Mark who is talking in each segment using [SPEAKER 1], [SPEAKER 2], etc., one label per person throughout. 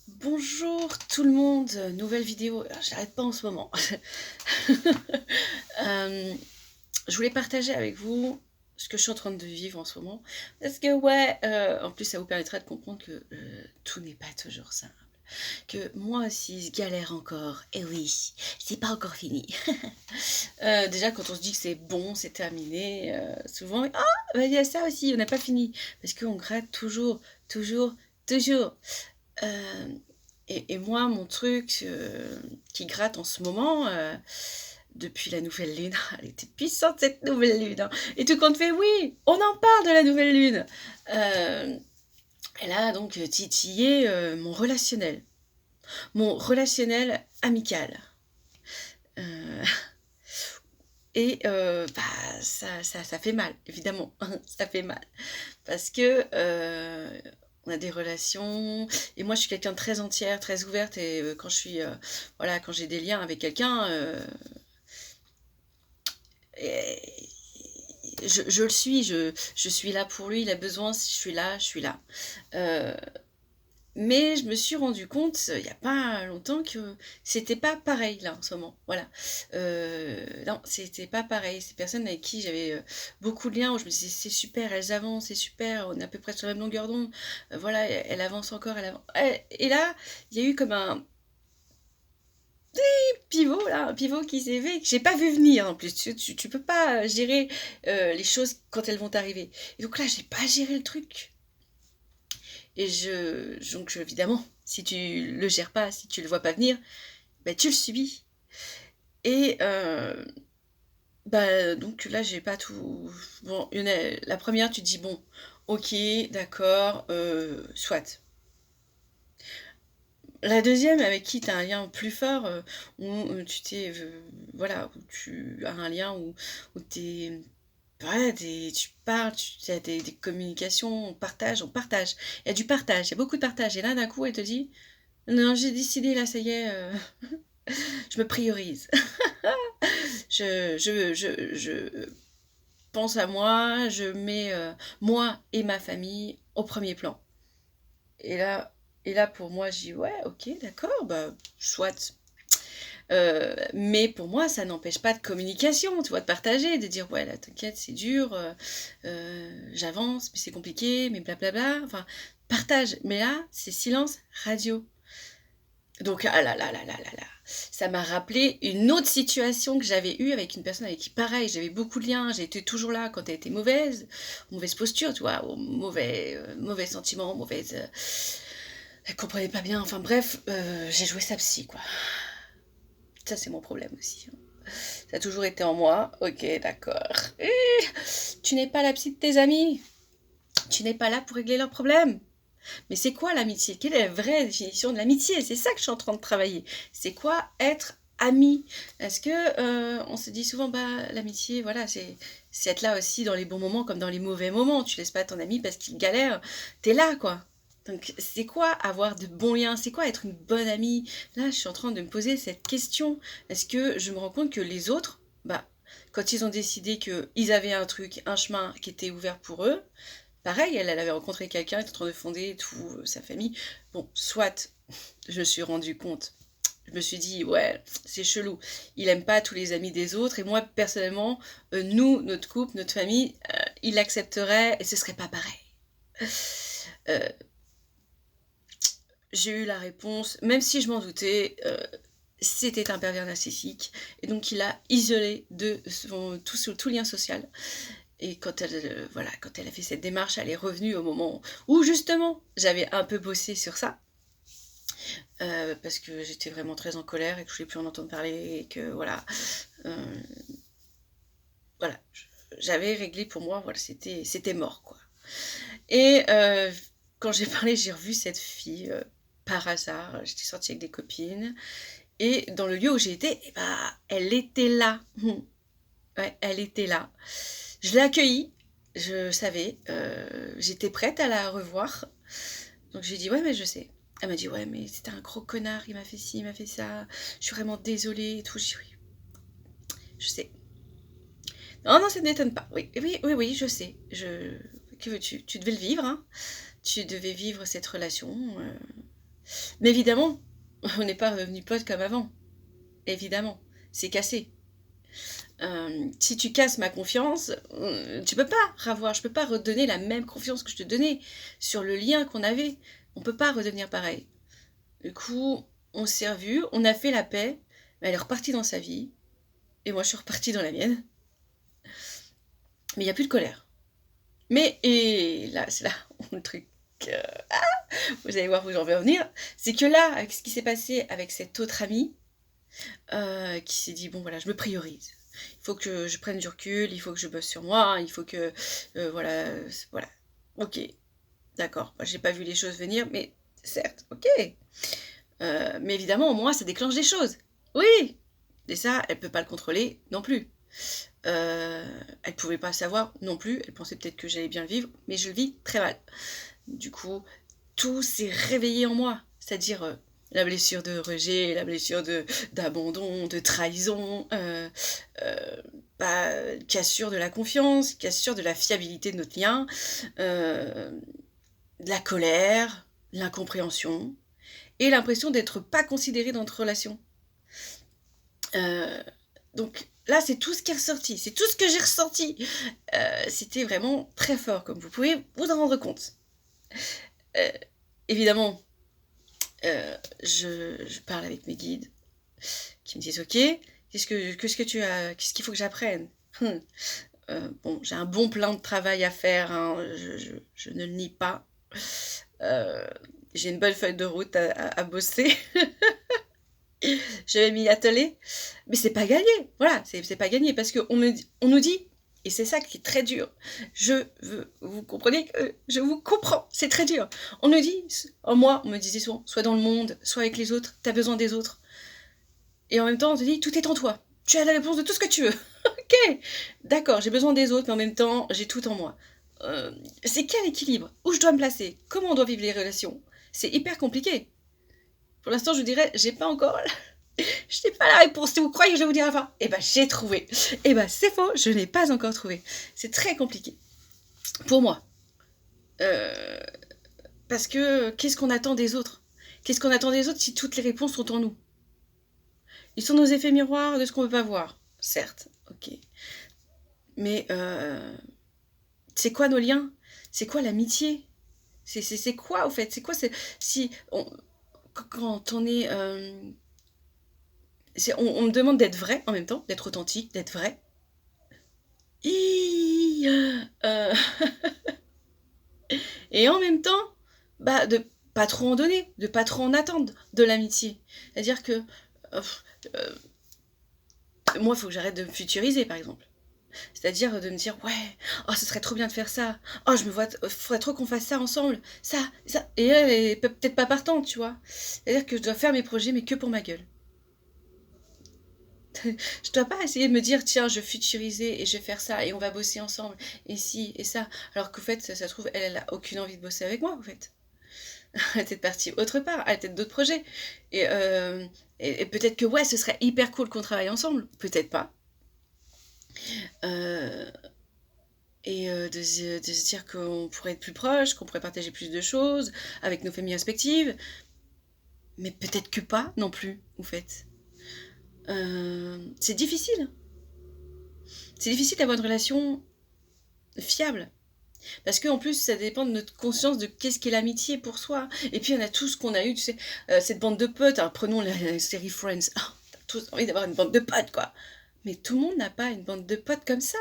[SPEAKER 1] Bonjour tout le monde, nouvelle vidéo. Alors, j'arrête pas en ce moment. Euh, je voulais partager avec vous ce que je suis en train de vivre en ce moment. Parce que ouais, en plus ça vous permettra de comprendre que tout n'est pas toujours simple. Que moi aussi je galère encore. Et oui, c'est pas encore fini. Déjà quand on se dit que c'est bon, c'est terminé, souvent, ah, bah, il y a ça aussi, on n'a pas fini. Parce qu'on gratte toujours, toujours, toujours. Euh, et moi, mon truc qui gratte en ce moment, depuis la nouvelle lune, elle était puissante cette nouvelle lune, hein. Et tout compte fait, oui, on en parle de la nouvelle lune. Euh, Elle a donc titillé mon relationnel amical. Euh, bah, ça fait mal, évidemment, ça fait mal. Parce que on a des relations, et moi je suis quelqu'un de très entière, très ouverte, et quand je suis, voilà, quand j'ai des liens avec quelqu'un, je le suis, je suis là pour lui, il a besoin, si je suis là, je suis là. Euh, Mais je me suis rendu compte, il n'y a pas longtemps, que c'était pas pareil là en ce moment. Voilà. Non, c'était pas pareil. Ces personnes avec qui j'avais beaucoup de liens, où je me disais c'est super, elles avancent, c'est super, on est à peu près sur la même longueur d'onde. Voilà, elle avance encore, elle avance. Et là, il y a eu comme un pivot là, un pivot qui s'est fait, que j'ai pas vu venir en plus. Tu peux pas gérer les choses quand elles vont arriver. Et donc là, j'ai pas géré le truc. Donc évidemment, si tu le gères pas, si tu le vois pas venir, bah, tu le subis. Et bah, donc là, j'ai pas tout. Bon, la première, tu te dis, bon, ok, d'accord, soit. La deuxième, avec qui tu as un lien plus fort, où tu t'es. Voilà, où tu as un lien où t'es. Ouais, tu parles, tu as des communications, on partage, on partage. Il y a du partage, il y a beaucoup de partage. Et là, d'un coup, elle te dit, non, j'ai décidé, là, ça y est, je me priorise. Je pense à moi, je mets moi et ma famille au premier plan. Et là, et là pour moi, je dis ouais, ok, d'accord, bah, soit. Mais pour moi, ça n'empêche pas de communication, tu vois, de partager, de dire ouais, là, t'inquiète, c'est dur, j'avance, mais c'est compliqué, mais blablabla. Enfin, partage. Mais là, c'est silence radio. Donc, ah là là là là là là, ça m'a rappelé une autre situation que j'avais eue avec une personne avec qui, pareil, j'avais beaucoup de liens, j'étais toujours là quand elle était mauvaise posture, tu vois, mauvais sentiments, elle comprenait pas bien, enfin bref, j'ai joué sa psy, quoi. Ça, c'est mon problème aussi, hein. Ça a toujours été en moi, ok, d'accord. Tu n'es pas la psy de tes amis, tu n'es pas là pour régler leurs problèmes. Mais c'est quoi l'amitié? Quelle est la vraie définition de l'amitié? C'est ça que je suis en train de travailler. C'est quoi être ami? Est-ce que on se dit souvent bah l'amitié, voilà, c'est être là aussi dans les bons moments comme dans les mauvais moments. Tu laisses pas ton ami parce qu'il galère, t'es là quoi. Donc c'est quoi avoir de bons liens? C'est quoi être une bonne amie? Là, je suis en train de me poser cette question. Est-ce que je me rends compte que les autres, bah quand ils ont décidé qu'ils avaient un truc, un chemin qui était ouvert pour eux, pareil, elle avait rencontré quelqu'un, elle était en train de fonder toute sa famille. Bon, soit, je me suis rendu compte. Je me suis dit, ouais, c'est chelou. Il aime pas tous les amis des autres. Et moi, personnellement, nous, notre couple, notre famille, il l'accepterait et ce serait pas pareil. Euh, j'ai eu la réponse, même si je m'en doutais, c'était un pervers narcissique. Et donc, il a isolé de tout lien social. Et quand elle a fait cette démarche, elle est revenue au moment où justement j'avais un peu bossé sur ça, parce que j'étais vraiment très en colère et que je voulais plus en entendre parler et que euh, voilà, j'avais réglé pour moi, voilà, c'était mort quoi. Et quand j'ai parlé, j'ai revu cette fille par hasard. J'étais sortie avec des copines et dans le lieu où j'ai été, eh ben, elle était là. Ouais, elle était là. Je l'ai accueillie, je savais, j'étais prête à la revoir. Donc j'ai dit ouais mais je sais. Elle m'a dit ouais mais c'était un gros connard, il m'a fait ci, il m'a fait ça, je suis vraiment désolée et tout. J'ai dit oui, je sais. Non non ça ne m'étonne pas. Oui, oui, oui, oui, je sais. Que veux-tu? Tu devais le vivre, hein. Tu devais vivre cette relation. Mais évidemment, on n'est pas redevenus potes comme avant. Évidemment, c'est cassé. Si tu casses ma confiance, tu peux pas je peux pas redonner la même confiance que je te donnais sur le lien qu'on avait. On peut pas redevenir pareil. Du coup, on s'est revus, on a fait la paix, elle est repartie dans sa vie, et moi je suis repartie dans la mienne. Mais il n'y a plus de colère. Mais, et là, c'est là le truc, vous allez voir où j'en vais en venir, c'est que là, avec ce qui s'est passé avec cet autre ami, qui s'est dit, bon voilà, je me priorise. Il faut que je prenne du recul, il faut que je bosse sur moi, il faut que, voilà, voilà. Ok, d'accord, j'ai pas vu les choses venir, mais certes, ok. Mais évidemment, moi, ça déclenche des choses. Oui. Et ça, elle peut pas le contrôler non plus. Elle pouvait pas savoir non plus. Elle pensait peut-être que j'allais bien le vivre, mais je le vis très mal. Du coup, tout s'est réveillé en moi. C'est-à-dire la blessure de rejet, la blessure d'abandon, de trahison, cassure de la confiance, cassure de la fiabilité de notre lien, de la colère, l'incompréhension et l'impression d'être pas considérée dans notre relation. Donc là, c'est tout ce qui est ressorti, c'est tout ce que j'ai ressenti. C'était vraiment très fort, comme vous pouvez vous en rendre compte. Évidemment, je parle avec mes guides qui me disent ok, qu'est-ce qu'il faut que j'apprenne. Bon, j'ai un bon plan de travail à faire, hein, je ne le nie pas. J'ai une bonne feuille de route à bosser. Je vais m'y atteler, mais c'est pas gagné. Voilà, c'est pas gagné parce qu'on nous dit, et c'est ça qui est très dur. Vous comprenez que je vous comprends, c'est très dur. On nous dit, moi, on me disait souvent, soit dans le monde, soit avec les autres, t'as besoin des autres. Et en même temps, on te dit, tout est en toi. Tu as la réponse de tout ce que tu veux. Ok, d'accord, j'ai besoin des autres, mais en même temps, j'ai tout en moi. C'est quel équilibre? Où je dois me placer? Comment on doit vivre les relations? C'est hyper compliqué. Pour l'instant, je vous dirais, j'ai pas encore je n'ai pas la réponse. Si vous croyez que je vais vous dire à la fin, eh ben j'ai trouvé. Eh ben c'est faux, je n'ai pas encore trouvé. C'est très compliqué. Pour moi. Parce que qu'est-ce qu'on attend des autres? Qu'est-ce qu'on attend des autres si toutes les réponses sont en nous? Ils sont nos effets miroirs de ce qu'on ne peut pas voir. Certes, ok. Mais c'est quoi nos liens? C'est quoi l'amitié? C'est quoi au fait? C'est quoi si quand on est... on me demande d'être vrai en même temps, d'être authentique, d'être vrai. Et en même temps, de pas trop en donner, de pas trop en attendre de l'amitié. C'est-à-dire que moi, il faut que j'arrête de me futuriser, par exemple. C'est-à-dire de me dire, ouais, oh, ce serait trop bien de faire ça. Oh, faudrait trop qu'on fasse ça ensemble. Ça. Et elle est peut-être pas partante, tu vois. C'est-à-dire que je dois faire mes projets, mais que pour ma gueule. Je dois pas essayer de me dire, tiens, je vais futuriser et je vais faire ça et on va bosser ensemble et ci et ça. Alors qu'au fait, ça se trouve, elle a aucune envie de bosser avec moi, en fait. Elle est peut-être partie autre part, elle a peut-être d'autres projets. Et peut-être que, ouais, ce serait hyper cool qu'on travaille ensemble. Peut-être pas. De se dire qu'on pourrait être plus proches, qu'on pourrait partager plus de choses avec nos familles respectives. Mais peut-être que pas non plus, en fait. C'est difficile. C'est difficile d'avoir une relation fiable. Parce qu'en plus, ça dépend de notre conscience de qu'est-ce qu'est l'amitié pour soi. Et puis, on a tout ce qu'on a eu, tu sais, cette bande de potes. Alors, prenons la série Friends. Oh, t'as tous envie d'avoir une bande de potes, quoi. Mais tout le monde n'a pas une bande de potes comme ça.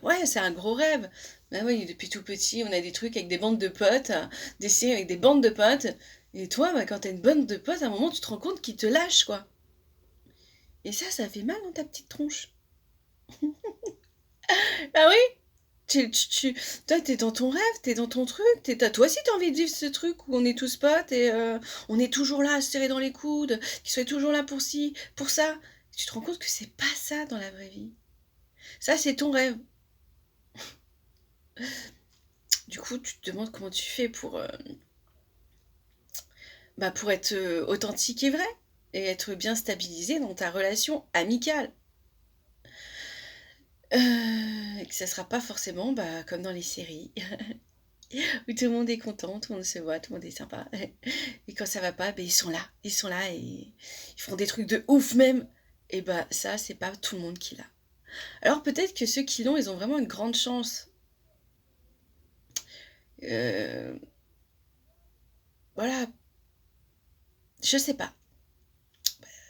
[SPEAKER 1] Ouais, c'est un gros rêve. Ben oui, depuis tout petit, on a des trucs avec des bandes de potes, des séries avec des bandes de potes. Et toi, quand t'as une bande de potes, à un moment, tu te rends compte qu'ils te lâchent, quoi. Et ça fait mal dans ta petite tronche. Ah oui, toi, t'es dans ton rêve, t'es dans ton truc, toi aussi t'as envie de vivre ce truc où on est tous potes et on est toujours là, serrés dans les coudes, qu'ils soient toujours là pour ci, pour ça. Tu te rends compte que c'est pas ça dans la vraie vie. Ça, c'est ton rêve. Du coup, tu te demandes comment tu fais pour être authentique et vrai et être bien stabilisé dans ta relation amicale. Et que ça sera pas forcément comme dans les séries. où tout le monde est content, tout le monde se voit, tout le monde est sympa. Et quand ça va pas, ben ils sont là et ils font des trucs de ouf même. Et bah ça, c'est pas tout le monde qui l'a. Alors peut-être que ceux qui l'ont, ils ont vraiment une grande chance. Euh, voilà, je sais pas.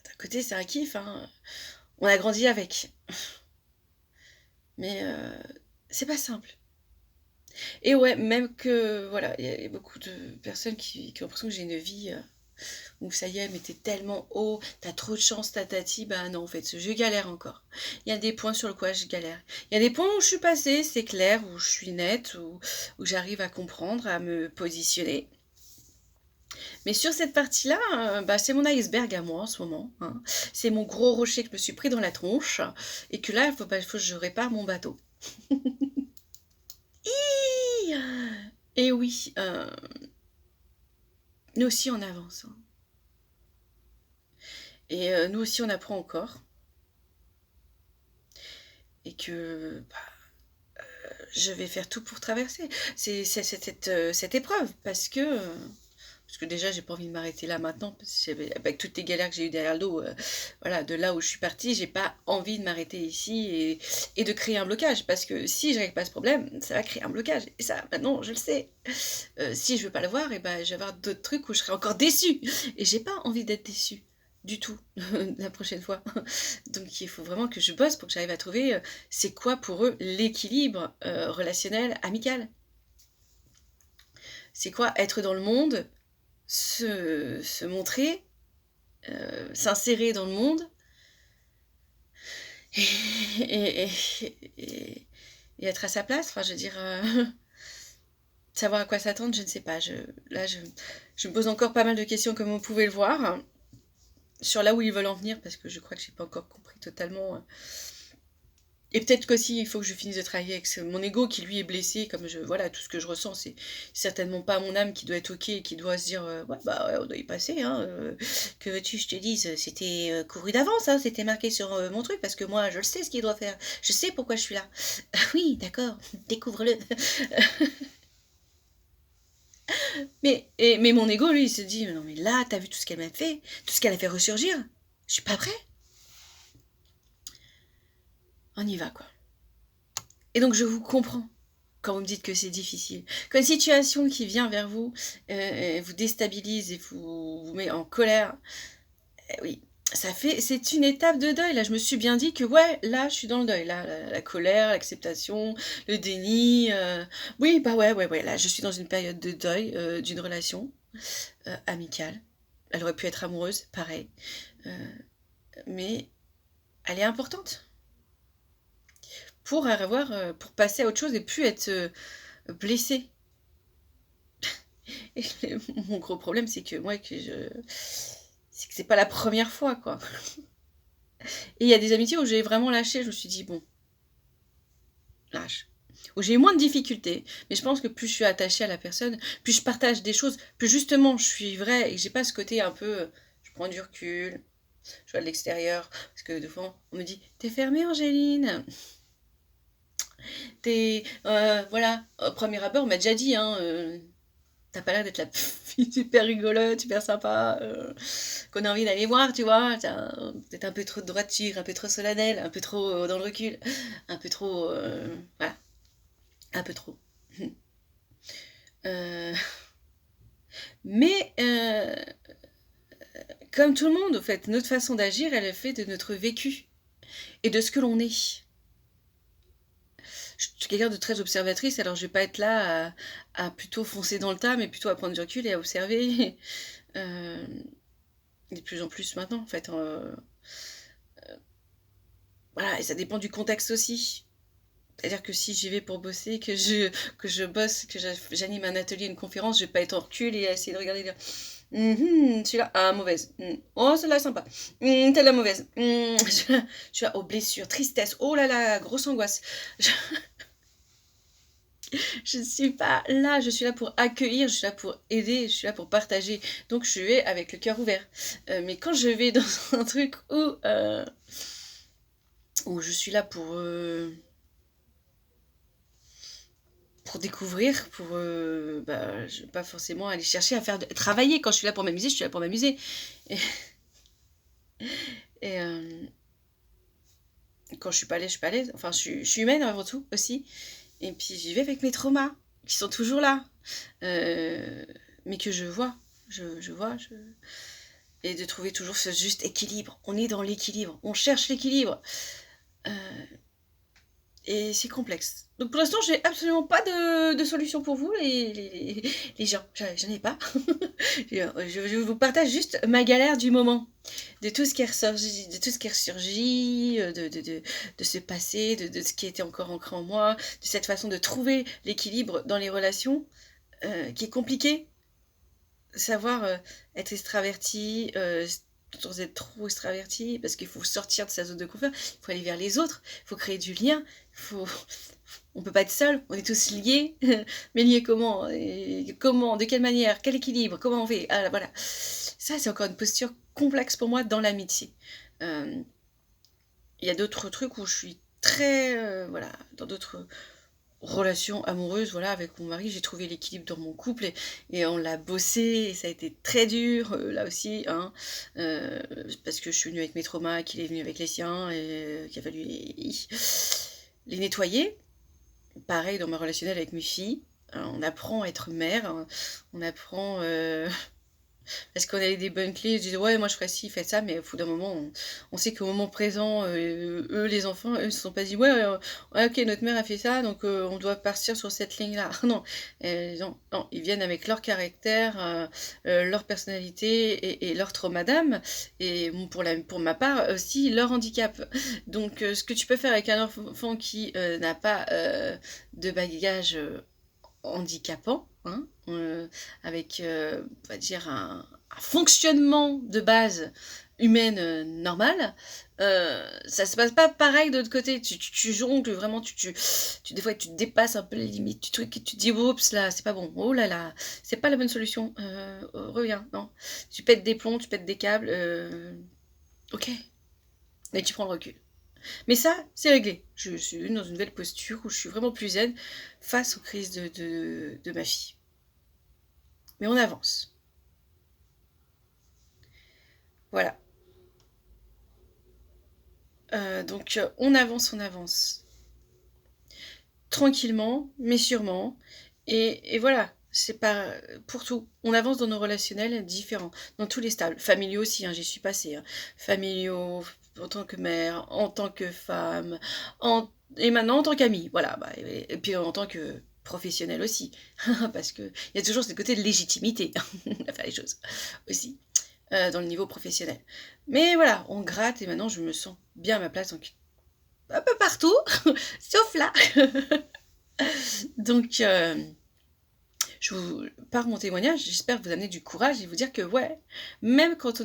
[SPEAKER 1] D'un côté, c'est un kiff, hein. On a grandi avec. Mais c'est pas simple. Et ouais, même que, voilà, il y a beaucoup de personnes qui ont l'impression que j'ai une vie où ça y est, mais t'es tellement haut, t'as trop de chance, tatati. Bah non, en fait, je galère encore. Il y a des points sur lesquels je galère. Il y a des points où je suis passée, c'est clair, où je suis nette, où j'arrive à comprendre, à me positionner. Mais sur cette partie-là, bah, c'est mon iceberg à moi en ce moment, hein. C'est mon gros rocher que je me suis pris dans la tronche et que là, il faut que je répare mon bateau. Et oui, nous aussi on avance, hein. Et nous aussi on apprend encore. Et que je vais faire tout pour traverser cette épreuve. Parce que déjà, j'ai pas envie de m'arrêter là maintenant. Parce que avec toutes les galères que j'ai eues derrière le dos, voilà, de là où je suis partie, j'ai pas envie de m'arrêter ici et de créer un blocage. Parce que si je règle pas ce problème, ça va créer un blocage. Et ça, maintenant, je le sais. Si je veux pas le voir, et ben, je vais avoir d'autres trucs où je serai encore déçue. Et j'ai pas envie d'être déçue du tout la prochaine fois. Donc il faut vraiment que je bosse pour que j'arrive à trouver c'est quoi pour eux l'équilibre relationnel, amical. C'est quoi être dans le monde, se montrer, s'insérer dans le monde et, et, et, et être à sa place. Enfin, je veux dire, savoir à quoi s'attendre, je ne sais pas. Là, je me pose encore pas mal de questions, comme vous pouvez le voir, sur là où ils veulent en venir, parce que je crois que j'ai pas encore compris totalement. Et peut-être qu'aussi, il faut que je finisse de travailler avec mon ego qui, lui, est blessé. Comme voilà, tout ce que je ressens, c'est certainement pas mon âme qui doit être OK, qui doit se dire ouais, bah, ouais, on doit y passer. Hein, que veux-tu, je te dise, c'était couru d'avance, hein, c'était marqué sur mon truc, parce que moi, je le sais ce qu'il doit faire. Je sais pourquoi je suis là. Oui, d'accord, découvre-le. Mais mon ego, lui, il se dit non, mais là, t'as vu tout ce qu'elle m'a fait, tout ce qu'elle a fait ressurgir. Je suis pas prêt. On y va, quoi. Et donc, je vous comprends quand vous me dites que c'est difficile. Quand une situation qui vient vers vous vous déstabilise et vous met en colère, oui, c'est une étape de deuil. Là, je me suis bien dit que ouais, là, je suis dans le deuil. Là, la colère, l'acceptation, le déni. Oui, bah ouais. Là, je suis dans une période de deuil d'une relation amicale. Elle aurait pu être amoureuse, pareil. Mais elle est importante pour passer à autre chose et plus être blessée. Et mon gros problème, c'est que moi, c'est que c'est pas la première fois, quoi. Et il y a des amitiés où j'ai vraiment lâché, je me suis dit, bon, lâche. Où j'ai eu moins de difficultés, mais je pense que plus je suis attachée à la personne, plus je partage des choses, plus justement je suis vraie et que j'ai pas ce côté un peu, je prends du recul, je vois de l'extérieur, parce que des fois on me dit, t'es fermée Angéline, voilà, au premier abord on m'a déjà dit, hein, t'as pas l'air d'être la fille super rigolote, super sympa, qu'on a envie d'aller voir, tu vois. Peut-être un peu trop de droiture, un peu trop solennelle, un peu trop dans le recul, un peu trop. Voilà, un peu trop. Euh, mais, comme tout le monde, en fait, notre façon d'agir, elle est faite de notre vécu et de ce que l'on est. Je suis quelqu'un de très observatrice, alors je vais pas être là à plutôt foncer dans le tas, mais plutôt à prendre du recul et à observer. De plus en plus maintenant, en fait. Voilà, et ça dépend du contexte aussi. C'est-à-dire que si j'y vais pour bosser, que je bosse, que j'anime un atelier, une conférence, je vais pas être en recul et essayer de regarder. Celui-là, ah, mauvaise. Oh, celle-là, sympa. Telle-là, mauvaise. Je suis là, oh, blessure, tristesse. Oh là là, grosse angoisse. Je ne suis pas là, je suis là pour accueillir, je suis là pour aider, je suis là pour partager. Donc, je vais avec le cœur ouvert. Mais quand je vais dans un truc où je suis là pour pour découvrir, je vais pas forcément aller chercher à travailler. Quand je suis là pour m'amuser, je suis là pour m'amuser. Et, et, quand je suis pas à l'aise, je suis pas à l'aise. Enfin, je suis humaine avant tout aussi. Et puis j'y vais avec mes traumas, qui sont toujours là. Mais que je vois. Je vois. Et de trouver toujours ce juste équilibre. On est dans l'équilibre. On cherche l'équilibre. Et c'est complexe. Donc pour l'instant, j'ai absolument pas de solution pour vous, les gens. J'en ai pas. Je vous partage juste ma galère du moment. De tout ce qui est ressurgi, de ce passé, de ce qui était encore ancré en moi, de cette façon de trouver l'équilibre dans les relations, qui est compliqué. Savoir être extraverti, sans être trop extraverti, parce qu'il faut sortir de sa zone de confort, il faut aller vers les autres, il faut créer du lien, on peut pas être seul, on est tous liés, mais liés comment, et comment, de quelle manière, quel équilibre, comment on fait, ah, voilà. Ça, c'est encore une posture complexe pour moi dans l'amitié. Il y a d'autres trucs où je suis très, voilà, dans d'autres relation amoureuse, voilà, avec mon mari, j'ai trouvé l'équilibre dans mon couple et on l'a bossé et ça a été très dur, là aussi, hein, parce que je suis venue avec mes traumas, qu'il est venu avec les siens et qu'il a fallu les nettoyer. Pareil dans ma relationnelle avec mes filles, on apprend à être mère, hein, on apprend parce qu'on avait des bonnes clés, je disais ouais moi je ferais ci, faites ça, mais au bout d'un moment on sait qu'au moment présent, eux les enfants, eux ne se sont pas dit ouais, ouais ok notre mère a fait ça, donc on doit partir sur cette ligne-là. Non, non, ils viennent avec leur caractère, leur personnalité et leur trauma d'âme, et bon, pour ma part aussi leur handicap. Donc ce que tu peux faire avec un enfant qui n'a pas de bagage handicapant, hein, avec, on va dire, un fonctionnement de base humaine normal, ça se passe pas pareil de l'autre côté. Tu jongles vraiment, des fois tu dépasses un peu les limites, tu trucs, et tu te dis oups là, c'est pas bon, oh là là, c'est pas la bonne solution, reviens, non. Tu pètes des plombs, tu pètes des câbles, ok, mais tu prends le recul. Mais ça, c'est réglé. Je suis dans une nouvelle posture où je suis vraiment plus zen face aux crises de ma fille. Mais on avance. Voilà. Donc on avance. Tranquillement, mais sûrement. Et voilà, c'est pas pour tout. On avance dans nos relationnels différents, dans tous les stades. Familiaux aussi, hein, j'y suis passée. Hein. Familiaux, en tant que mère, en tant que femme, et maintenant en tant qu'amie. Voilà, et puis en tant que professionnelle aussi. Parce qu'il y a toujours ce côté de légitimité à faire les choses aussi. Dans le niveau professionnel. Mais voilà, on gratte et maintenant je me sens bien à ma place, donc un peu partout, sauf là. Donc, par mon témoignage, j'espère vous amener du courage et vous dire que ouais, même quand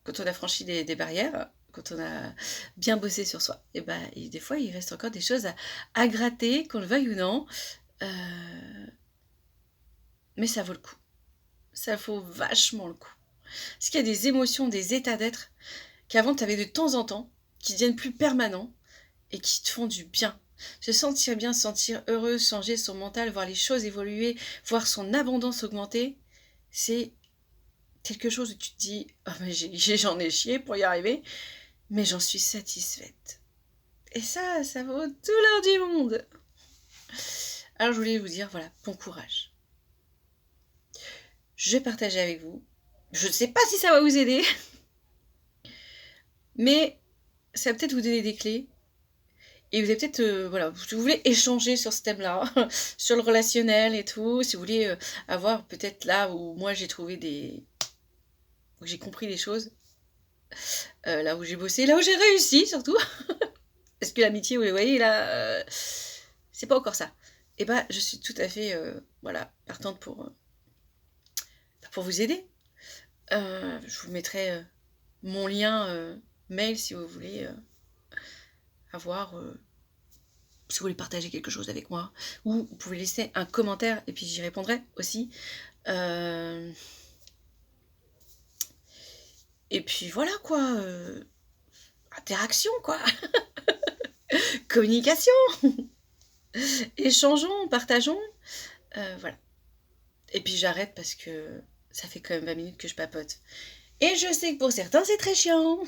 [SPEAKER 1] quand on a franchi des barrières, quand on a bien bossé sur soi, et des fois il reste encore des choses à gratter, qu'on le veuille ou non, mais ça vaut le coup. Ça vaut vachement le coup. Parce qu'il y a des émotions, des états d'être qu'avant tu avais de temps en temps, qui deviennent plus permanents et qui te font du bien. Se sentir bien, se sentir heureux, changer son mental, voir les choses évoluer, voir son abondance augmenter, c'est quelque chose où tu te dis oh, mais j'en ai chié pour y arriver, mais j'en suis satisfaite. Et ça vaut tout l'or du monde. Alors je voulais vous dire, voilà, bon courage. Je vais partager avec vous. Je ne sais pas si ça va vous aider, mais ça va peut-être vous donner des clés. Et vous avez peut-être, voilà, si vous voulez échanger sur ce thème-là, sur le relationnel et tout, si vous voulez avoir peut-être là où moi j'ai trouvé où j'ai compris des choses, là où j'ai bossé, là où j'ai réussi surtout, parce que l'amitié, vous voyez, là, c'est pas encore ça. Et je suis tout à fait, voilà, partante pour vous aider. Je vous mettrai mon lien mail si vous voulez avoir... si vous voulez partager quelque chose avec moi, ou vous pouvez laisser un commentaire et puis j'y répondrai aussi. Et puis voilà quoi, interaction quoi, communication. échangeons, partageons, voilà. Et puis j'arrête parce que ça fait quand même 20 minutes que je papote. Et je sais que pour certains, c'est très chiant.